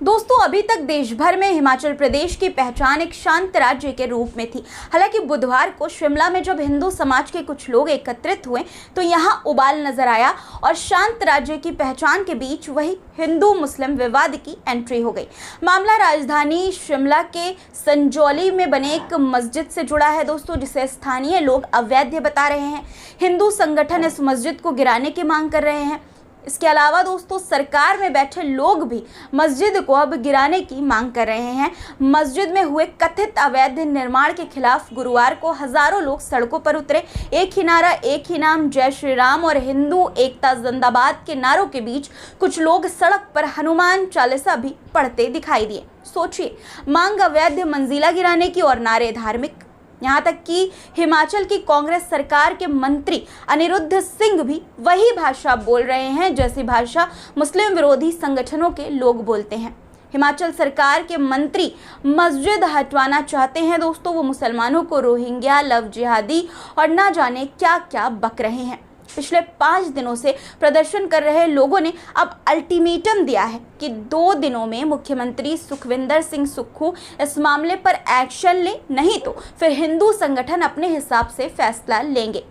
दोस्तों, अभी तक देश भर में हिमाचल प्रदेश की पहचान एक शांत राज्य के रूप में थी। हालांकि बुधवार को शिमला में जब हिंदू समाज के कुछ लोग एकत्रित हुए तो यहां उबाल नजर आया और शांत राज्य की पहचान के बीच वही हिंदू मुस्लिम विवाद की एंट्री हो गई। मामला राजधानी शिमला के संजौली में बने एक मस्जिद से जुड़ा है दोस्तों, जिसे स्थानीय लोग अवैध बता रहे हैं। हिंदू संगठन इस मस्जिद को गिराने की मांग कर रहे हैं। इसके अलावा दोस्तों, सरकार में बैठे लोग भी मस्जिद को अब गिराने की मांग कर रहे हैं। मस्जिद में हुए कथित अवैध निर्माण के खिलाफ गुरुवार को हजारों लोग सड़कों पर उतरे। एक ही नारा, एक ही नाम, जय श्री राम और हिंदू एकता जिंदाबाद के नारों के बीच कुछ लोग सड़क पर हनुमान चालीसा भी पढ़ते दिखाई दिए। सोचिए, मांग अवैध मंजिला गिराने की और नारे धार्मिक। यहाँ तक कि हिमाचल की कांग्रेस सरकार के मंत्री अनिरुद्ध सिंह भी वही भाषा बोल रहे हैं जैसी भाषा मुस्लिम विरोधी संगठनों के लोग बोलते हैं। हिमाचल सरकार के मंत्री मस्जिद हटवाना चाहते हैं दोस्तों। वो मुसलमानों को रोहिंग्या, लव जिहादी और ना जाने क्या क्या बक रहे हैं। पिछले 5 दिनों से प्रदर्शन कर रहे लोगों ने अब अल्टीमेटम दिया है कि 2 दिनों में मुख्यमंत्री सुखविंदर सिंह सुक्खू इस मामले पर एक्शन ले, नहीं तो फिर हिंदू संगठन अपने हिसाब से फैसला लेंगे।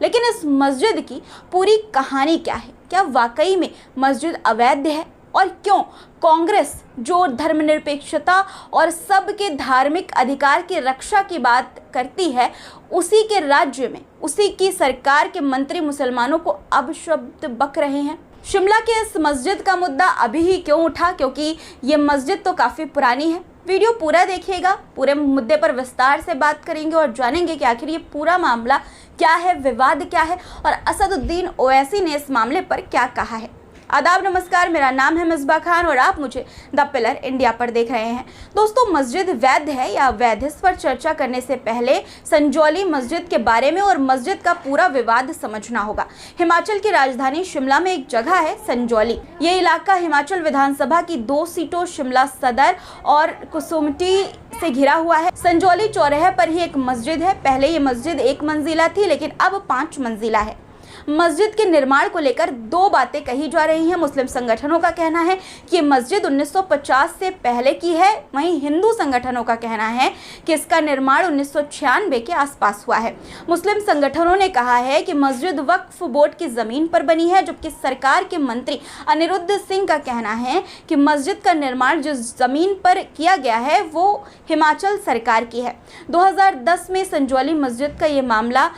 लेकिन इस मस्जिद की पूरी कहानी क्या है? क्या वाकई में मस्जिद अवैध है? और क्यों कांग्रेस, जो धर्मनिरपेक्षता और सबके धार्मिक अधिकार की रक्षा की बात करती है, उसी के राज्य में उसी की सरकार के मंत्री मुसलमानों को अपशब्द बक रहे हैं? शिमला के इस मस्जिद का मुद्दा अभी ही क्यों उठा? क्योंकि ये मस्जिद तो काफ़ी पुरानी है। वीडियो पूरा देखिएगा, पूरे मुद्दे पर विस्तार से बात करेंगे और जानेंगे कि आखिर ये पूरा मामला क्या है, विवाद क्या है और असदुद्दीन ओवैसी ने इस मामले पर क्या कहा है। आदाब, नमस्कार, मेरा नाम है मिसबा खान और आप मुझे द पिलर इंडिया पर देख रहे हैं। दोस्तों, मस्जिद वैध है या अवैध, इस पर चर्चा करने से पहले संजौली मस्जिद के बारे में और मस्जिद का पूरा विवाद समझना होगा। हिमाचल की राजधानी शिमला में एक जगह है संजौली। ये इलाका हिमाचल विधानसभा की 2 सीटों शिमला सदर और कुसुमटी से घिरा हुआ है। संजौली चौराहे पर ही एक मस्जिद है। पहले ये मस्जिद 1 मंजिला थी, लेकिन अब 5 मंजिला है। मस्जिद के निर्माण को लेकर 2 बातें कही जा रही हैं। मुस्लिम संगठनों का कहना है कि मस्जिद 1950 से पहले की है, वहीं हिंदू संगठनों का कहना है कि इसका निर्माण 1996 के आसपास हुआ है। मुस्लिम संगठनों ने कहा है कि मस्जिद वक्फ बोर्ड की जमीन पर बनी है, जबकि सरकार के मंत्री अनिरुद्ध सिंह का कहना है कि मस्जिद का निर्माण जिस जमीन पर किया गया है वो हिमाचल सरकार की है। 2010 में संजौली मस्जिद का ये मामला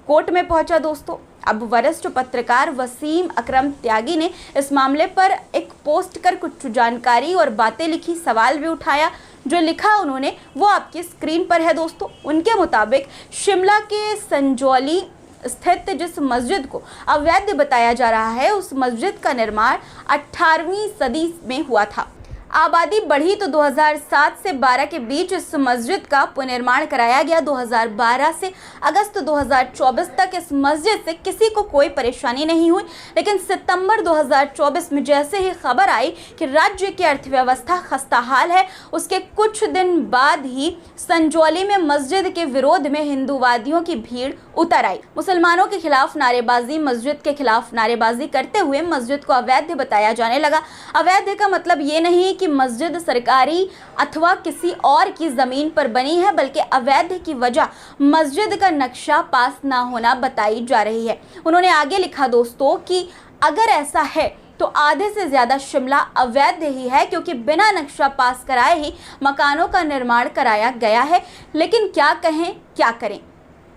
कोर्ट में पहुंचा दोस्तों। अब वरिष्ठ पत्रकार वसीम अकरम त्यागी ने इस मामले पर एक पोस्ट कर कुछ जानकारी और बातें लिखी, सवाल भी उठाया। जो लिखा उन्होंने वो आपकी स्क्रीन पर है दोस्तों। उनके मुताबिक शिमला के संजौली स्थित जिस मस्जिद को अवैध बताया जा रहा है, उस मस्जिद का निर्माण 18वीं सदी में हुआ था। आबादी बढ़ी तो 2007 से 12 के बीच इस मस्जिद का पुनर्निर्माण कराया गया। 2012 से अगस्त 2024 तक इस मस्जिद से किसी को कोई परेशानी नहीं हुई, लेकिन सितंबर 2024 में जैसे ही खबर आई कि राज्य की अर्थव्यवस्था खस्ताहाल है, उसके कुछ दिन बाद ही संजौली में मस्जिद के विरोध में हिंदूवादियों की भीड़ उतर आई। मुसलमानों के खिलाफ नारेबाजी, मस्जिद के खिलाफ नारेबाजी करते हुए मस्जिद को अवैध बताया जाने लगा। अवैध का मतलब ये नहीं कि मस्जिद सरकारी अथवा किसी और की जमीन पर बनी है, बल्कि अवैध की वजह मस्जिद का नक्शा पास ना होना बताई जा रही है। उन्होंने आगे लिखा दोस्तों कि अगर ऐसा है तो आधे से ज्यादा शिमला अवैध ही है, क्योंकि बिना नक्शा पास कराए ही मकानों का निर्माण कराया गया है। लेकिन क्या कहें, क्या करें,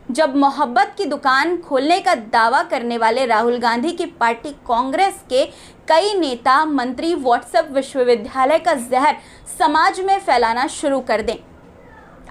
जब मोहब्बत की दुकान खोलने का दावा करने वाले राहुल गांधी की पार्टी कांग्रेस के कई नेता मंत्री व्हाट्सएप विश्वविद्यालय का जहर समाज में फैलाना शुरू कर दें।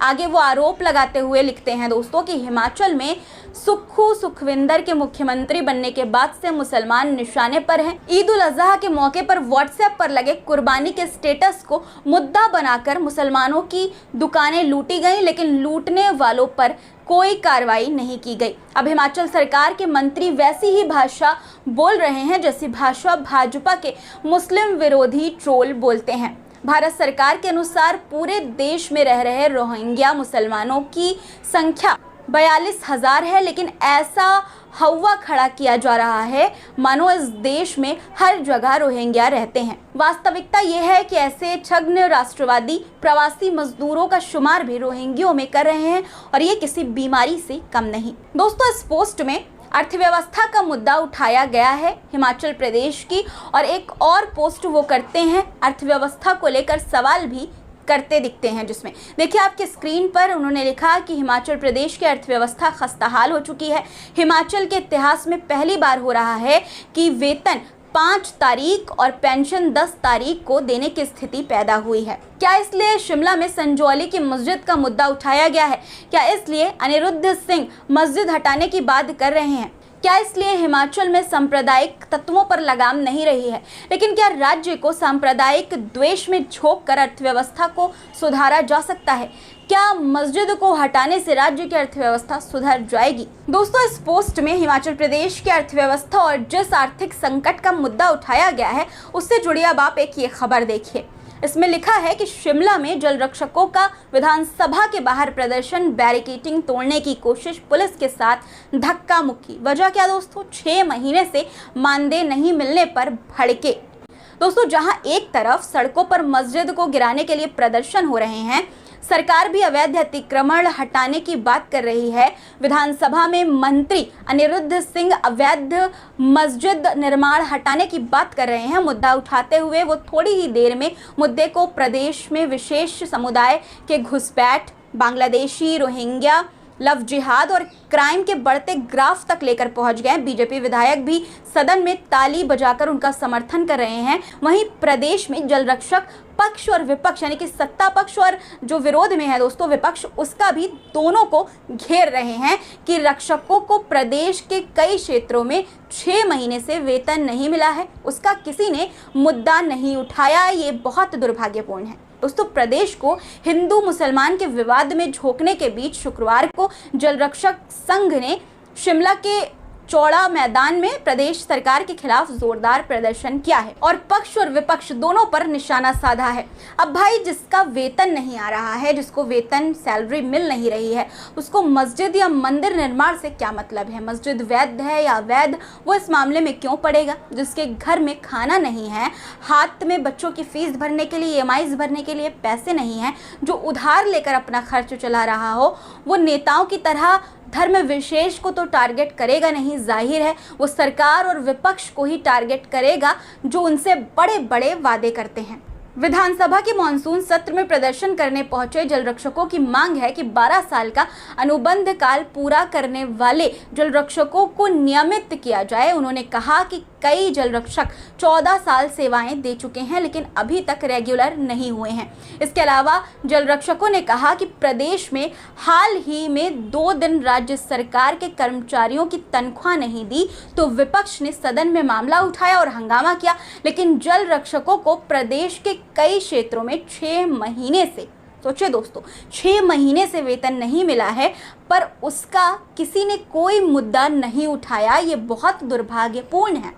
आगे वो आरोप लगाते हुए लिखते हैं दोस्तों कि हिमाचल में सुखविंदर के मुख्यमंत्री बनने के बाद से मुसलमान निशाने पर हैं। ईद उल अजहा के मौके पर व्हाट्सएप पर लगे कुर्बानी के स्टेटस को मुद्दा बनाकर मुसलमानों की दुकानें लूटी गईं, लेकिन लूटने वालों पर कोई कार्रवाई नहीं की गई। अब हिमाचल सरकार के मंत्री वैसी ही भाषा बोल रहे हैं जैसी भाषा भाजपा के मुस्लिम विरोधी ट्रोल बोलते हैं। भारत सरकार के अनुसार पूरे देश में रह रहे रोहिंग्या मुसलमानों की संख्या 42,000 है, लेकिन ऐसा हवा खड़ा किया जा रहा है मानो इस देश में हर जगह रोहिंग्या रहते हैं। वास्तविकता यह है कि ऐसे छद्म राष्ट्रवादी प्रवासी मजदूरों का शुमार भी रोहिंग्यों में कर रहे हैं और ये किसी बीमारी से कम नहीं। दोस्तों, इस पोस्ट में अर्थव्यवस्था का मुद्दा उठाया गया है हिमाचल प्रदेश की, और एक और पोस्ट वो करते हैं अर्थव्यवस्था को लेकर सवाल भी करते दिखते हैं, जिसमें देखिए आपके स्क्रीन पर उन्होंने लिखा कि हिमाचल प्रदेश की अर्थव्यवस्था खस्ताहाल हो चुकी है। हिमाचल के इतिहास में पहली बार हो रहा है कि वेतन 5 तारीख और पेंशन 10 तारीख को देने की स्थिति पैदा हुई है। क्या इसलिए शिमला में संजौली की मस्जिद का मुद्दा उठाया गया है? क्या इसलिए अनिरुद्ध सिंह मस्जिद हटाने की बात कर रहे हैं? क्या इसलिए हिमाचल में सांप्रदायिक तत्वों पर लगाम नहीं रही है? लेकिन क्या राज्य को सांप्रदायिक द्वेष में झोंक कर अर्थव्यवस्था को सुधारा जा सकता है? क्या मस्जिद को हटाने से राज्य की अर्थव्यवस्था सुधर जाएगी? दोस्तों, इस पोस्ट में हिमाचल प्रदेश की अर्थव्यवस्था और जिस आर्थिक संकट का मुद्दा उठाया गया है उससे जुड़ी अब आप एक ये खबर देखिए। इसमें लिखा है कि शिमला में जल रक्षकों का विधानसभा के बाहर प्रदर्शन, बैरिकेडिंग तोड़ने की कोशिश, पुलिस के साथ धक्का मुक्की। वजह क्या दोस्तों? 6 महीने से मानदेय नहीं मिलने पर भड़के। दोस्तों, जहां एक तरफ सड़कों पर मस्जिद को गिराने के लिए प्रदर्शन हो रहे हैं, सरकार भी अवैध अतिक्रमण हटाने की बात कर रही है, विधानसभा में मंत्री अनिरुद्ध सिंह अवैध मस्जिद निर्माण हटाने की बात कर रहे हैं। मुद्दा उठाते हुए वो थोड़ी ही देर में मुद्दे को प्रदेश में विशेष समुदाय के घुसपैठ, बांग्लादेशी, रोहिंग्या, लव जिहाद और क्राइम के बढ़ते ग्राफ तक लेकर पहुंच गए। बीजेपी विधायक भी सदन में ताली बजाकर उनका समर्थन कर रहे हैं। वहीं प्रदेश में जल रक्षक पक्ष और विपक्ष, यानी कि सत्ता पक्ष और जो विरोध में है दोस्तों विपक्ष, उसका भी दोनों को घेर रहे हैं कि रक्षकों को प्रदेश के कई क्षेत्रों में 6 महीने से वेतन नहीं मिला है, उसका किसी ने मुद्दा नहीं उठाया। ये बहुत दुर्भाग्यपूर्ण है। दोस्तों, प्रदेश को हिंदू मुसलमान के विवाद में झोंकने के बीच शुक्रवार को जल रक्षक संघ ने शिमला के चौड़ा मैदान में प्रदेश सरकार के खिलाफ जोरदार प्रदर्शन किया है और पक्ष और विपक्ष दोनों पर निशाना साधा है। अब भाई, जिसका वेतन नहीं आ रहा है, जिसको वेतन सैलरी मिल नहीं रही है, उसको मस्जिद या मंदिर निर्माण से क्या मतलब है? मस्जिद वैध है या अवैध, वो इस मामले में क्यों पड़ेगा? जिसके घर में खाना नहीं है, हाथ में बच्चों की फीस भरने के लिए, EMIs भरने के लिए पैसे नहीं है, जो उधार लेकर अपना खर्च चला रहा हो, वो नेताओं की तरह धर्म विशेष को तो टारगेट करेगा नहीं। जाहिर है वो सरकार और विपक्ष को ही टारगेट करेगा जो उनसे बड़े बड़े वादे करते हैं। विधानसभा के मानसून सत्र में प्रदर्शन करने पहुंचे जल रक्षकों की मांग है कि 12 साल का अनुबंध काल पूरा करने वाले जल रक्षकों को नियमित किया जाए। उन्होंने कहा कि कई जल रक्षक 14 साल सेवाएं दे चुके हैं लेकिन अभी तक रेगुलर नहीं हुए हैं। इसके अलावा जल रक्षकों ने कहा कि प्रदेश में हाल ही में 2 दिन राज्य सरकार के कर्मचारियों की तनख्वाह नहीं दी तो विपक्ष ने सदन में मामला उठाया और हंगामा किया, लेकिन जल रक्षकों को प्रदेश के कई क्षेत्रों में 6 महीने से, सोचिए दोस्तों, 6 महीने से वेतन नहीं मिला है, पर उसका किसी ने कोई मुद्दा नहीं उठाया। ये बहुत दुर्भाग्यपूर्ण है।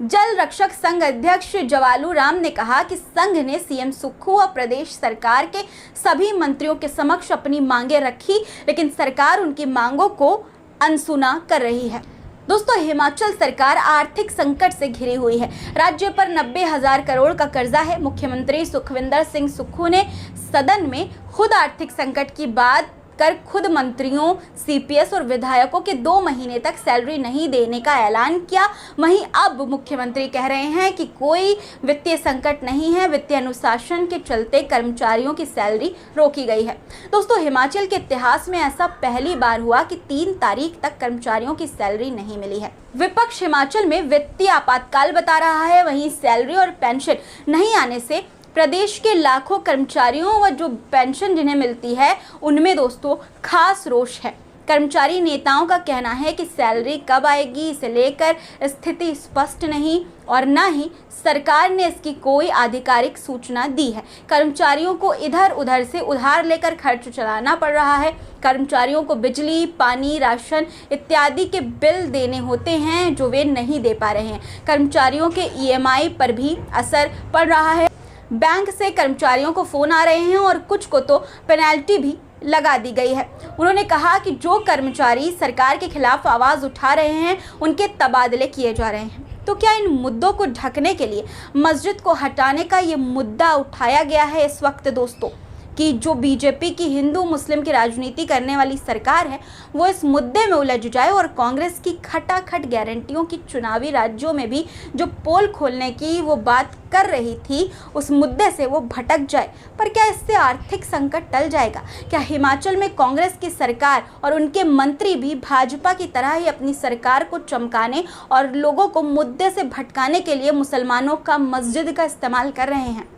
जल रक्षक संघ अध्यक्ष जवालू राम ने कहा कि संघ ने सीएम सुक्खू व प्रदेश सरकार के सभी मंत्रियों के समक्ष अपनी मांगे रखी, लेकिन सरकार उनकी मांगों को अनसुना कर रही है। दोस्तों, हिमाचल सरकार आर्थिक संकट से घिरी हुई है। राज्य पर 90,000 करोड़ का कर्जा है। मुख्यमंत्री सुखविंदर सिंह सुक्खू ने सदन में खुद आर्थिक संकट की बात कर खुद मंत्रियों, CPS और विधायकों के 2 महीने तक सैलरी नहीं देने का ऐलान किया। वहीं अब मुख्यमंत्री कह रहे हैं कि कोई वित्तीय संकट नहीं है, वित्तीय अनुशासन के चलते कर्मचारियों की सैलरी रोकी गई है। दोस्तों, हिमाचल के इतिहास में ऐसा पहली बार हुआ कि 3 तारीख तक कर्मचारियों की सैलरी नहीं मिली है। विपक्ष हिमाचल में वित्तीय आपातकाल बता रहा है, वहीं सैलरी और पेंशन नहीं आने से प्रदेश के लाखों कर्मचारियों व जो पेंशन जिन्हें मिलती है उनमें दोस्तों खास रोष है। कर्मचारी नेताओं का कहना है कि सैलरी कब आएगी इसे लेकर स्थिति स्पष्ट नहीं और न ही सरकार ने इसकी कोई आधिकारिक सूचना दी है। कर्मचारियों को इधर उधर से उधार लेकर खर्च चलाना पड़ रहा है। कर्मचारियों को बिजली, पानी, राशन इत्यादि के बिल देने होते हैं जो वे नहीं दे पा रहे हैं। कर्मचारियों के EMI पर भी असर पड़ रहा है। बैंक से कर्मचारियों को फ़ोन आ रहे हैं और कुछ को तो पेनल्टी भी लगा दी गई है। उन्होंने कहा कि जो कर्मचारी सरकार के खिलाफ आवाज़ उठा रहे हैं उनके तबादले किए जा रहे हैं। तो क्या इन मुद्दों को ढकने के लिए मस्जिद को हटाने का ये मुद्दा उठाया गया है इस वक्त दोस्तों, कि जो बीजेपी की हिंदू मुस्लिम की राजनीति करने वाली सरकार है वो इस मुद्दे में उलझ जाए और कांग्रेस की खटाखट गारंटियों की चुनावी राज्यों में भी जो पोल खोलने की वो बात कर रही थी उस मुद्दे से वो भटक जाए। पर क्या इससे आर्थिक संकट टल जाएगा? क्या हिमाचल में कांग्रेस की सरकार और उनके मंत्री भी भाजपा की तरह ही अपनी सरकार को चमकाने और लोगों को मुद्दे से भटकाने के लिए मुसलमानों का मस्जिद का इस्तेमाल कर रहे हैं?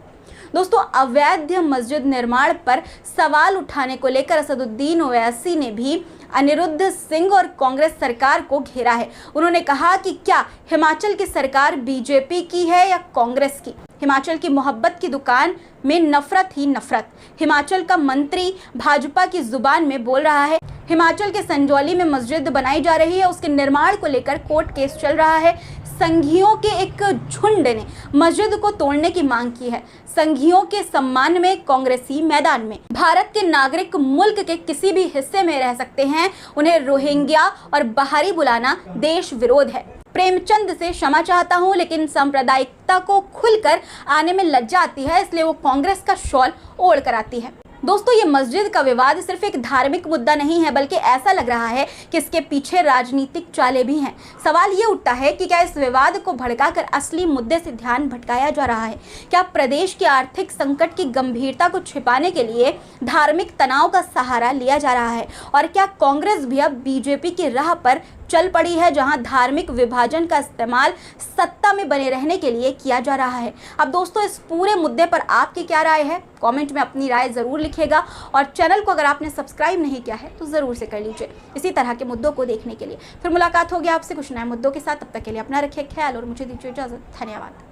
दोस्तों, अवैध मस्जिद निर्माण पर सवाल उठाने को लेकर असदुद्दीन ओवैसी ने भी अनिरुद्ध सिंह और कांग्रेस सरकार को घेरा है। उन्होंने कहा कि क्या हिमाचल की सरकार बीजेपी की है या कांग्रेस की? हिमाचल की मोहब्बत की दुकान में नफरत ही नफरत। हिमाचल का मंत्री भाजपा की जुबान में बोल रहा है। हिमाचल के संजौली में मस्जिद बनाई जा रही है, उसके निर्माण को लेकर कोर्ट केस चल रहा है। संघियों के एक झुंड ने मस्जिद को तोड़ने की मांग की है। संघियों के सम्मान में कांग्रेसी मैदान में। भारत के नागरिक मुल्क के किसी भी हिस्से में रह सकते हैं, उन्हें रोहिंग्या और बाहरी बुलाना देश विरोध है। प्रेमचंद से क्षमा चाहता हूं, लेकिन सांप्रदायिकता को खुलकर आने में लज्जा आती है, इसलिए वो कांग्रेस का शॉल ओढ़ कर आती है। दोस्तों, ये मस्जिद का विवाद सिर्फ एक धार्मिक मुद्दा नहीं है, बल्कि ऐसा लग रहा है कि इसके पीछे राजनीतिक चालें भी हैं। सवाल ये उठता है कि क्या इस विवाद को भड़काकर असली मुद्दे से ध्यान भटकाया जा रहा है? क्या प्रदेश के आर्थिक संकट की गंभीरता को छिपाने के लिए धार्मिक तनाव का सहारा लिया जा रहा है? और क्या कांग्रेस भी अब बीजेपी की राह पर चल पड़ी है, जहां धार्मिक विभाजन का इस्तेमाल सत्ता में बने रहने के लिए किया जा रहा है? अब दोस्तों, इस पूरे मुद्दे पर आपकी क्या राय है? कमेंट में अपनी राय जरूर लिखिएगा और चैनल को अगर आपने सब्सक्राइब नहीं किया है तो जरूर से कर लीजिए इसी तरह के मुद्दों को देखने के लिए। फिर मुलाकात होगी आपसे कुछ नए मुद्दों के साथ। तब तक के लिए अपना रखिए ख्याल और मुझे दीजिए इजाजत। धन्यवाद।